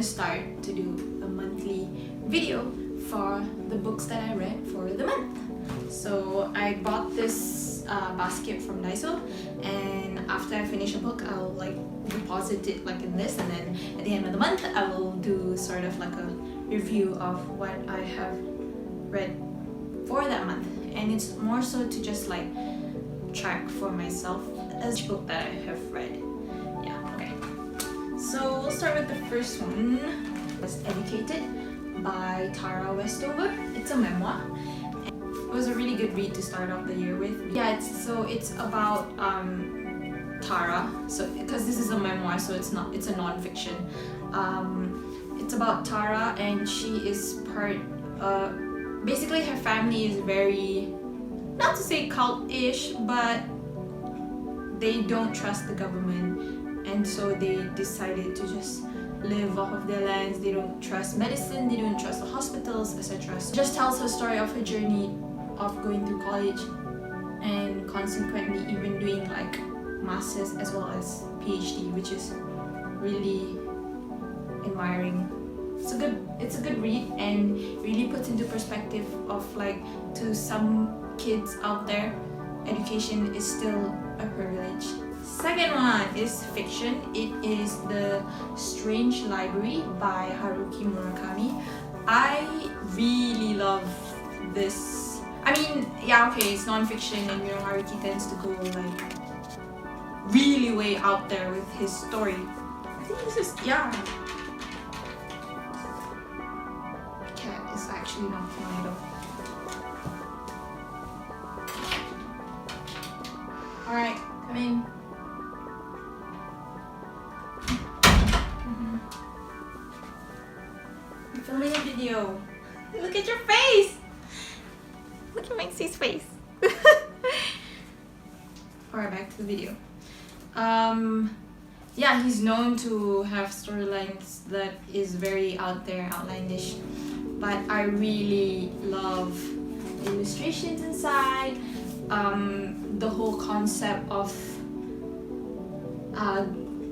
Start to do a monthly video for the books that I read for the month. So I bought this basket from Daiso, and after I finish a book I'll like deposit it like in this, and then at the end of the month I will do sort of like a review of what I have read for that month. And it's more so to just like track for myself each book that I have read. So we'll start with the first one. It's Educated by Tara Westover. It's a memoir. It was a really good read to start off the year with. Yeah, it's about Tara. So because this is a memoir, so it's a non-fiction. It's about Tara, and she is part. Basically, her family is very, not to say cult-ish, but they don't trust the government. And so they decided to just live off of their lands. They don't trust medicine, they don't trust the hospitals, etc. So it just tells her story of her journey of going through college and consequently even doing like masters as well as PhD, which is really admiring. It's a good read, and really puts into perspective of like, to some kids out there, education is still a privilege. Second one is fiction. It is The Strange Library by Haruki Murakami. I really love this. I mean, yeah, okay, it's non-fiction, and you know Haruki tends to go like really way out there with his story. I think this is, yeah. Cat is actually not flying though. Alright, come in. Filming a video. Look at your face! Look at Maxie's face. Alright, back to the video. Yeah, he's known to have storylines that is very out there, outlandish. But I really love the illustrations inside. The whole concept of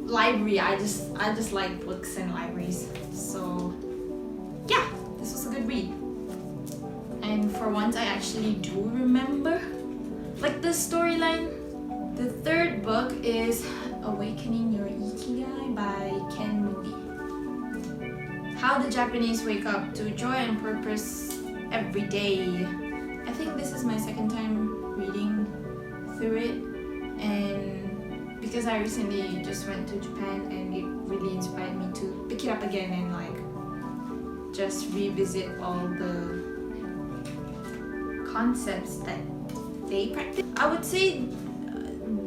library. I just like books and libraries. So yeah, this was a good read. And for once I actually do remember like the storyline. The third book is Awakening Your Ikigai by Ken Moody. How the Japanese wake up to joy and purpose every day. I think this is my second time reading through it, and because I recently just went to Japan, and it really inspired me to pick it up again and like just revisit all the concepts that they practice. I would say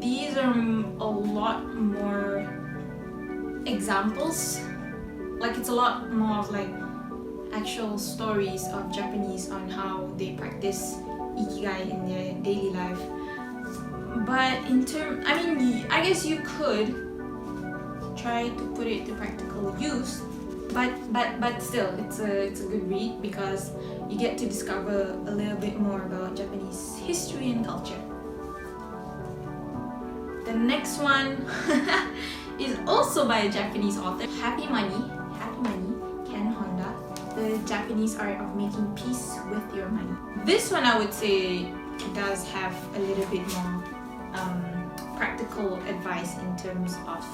these are a lot more examples. Like, it's a lot more of like actual stories of Japanese on how they practice Ikigai in their daily life. But I mean, I guess you could try to put it to practical use. But still, it's a good read because you get to discover a little bit more about Japanese history and culture. The next one is also by a Japanese author, Happy Money, Ken Honda, The Japanese Art of Making Peace with Your Money. This one I would say does have a little bit more practical advice in terms of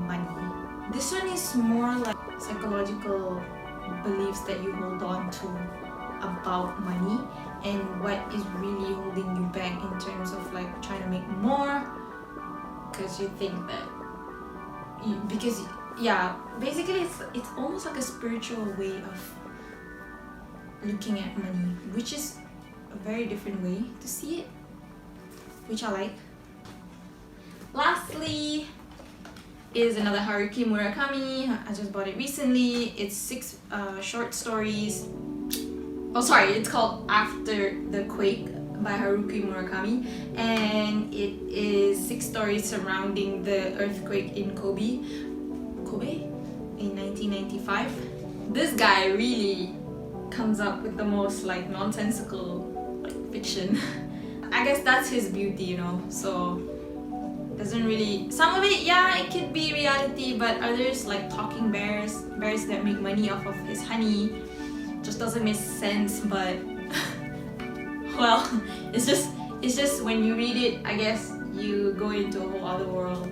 money. This one is more like psychological beliefs that you hold on to about money, and what is really holding you back in terms of like trying to make more, because you think that basically it's almost like a spiritual way of looking at money, which is a very different way to see it, which I like. Lastly is another Haruki Murakami. I just bought it recently. It's 6 short stories. Oh sorry, it's called After the Quake by Haruki Murakami, and it is 6 stories surrounding the earthquake in Kobe in 1995. This guy really comes up with the most like nonsensical like fiction. I guess that's his beauty, you know. So doesn't really, some of it, yeah, it could be reality, but others like talking bears that make money off of his honey, just doesn't make sense. But well, it's just when you read it, I guess you go into a whole other world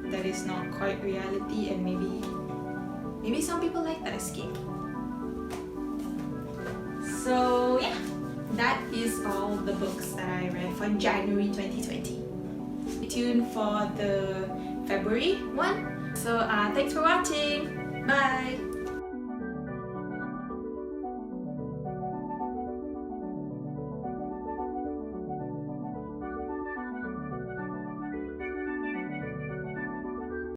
that is not quite reality, and maybe some people like that escape. So yeah, that is all the books that I read for January 2020. Stay tuned for the February one. So thanks for watching. Bye.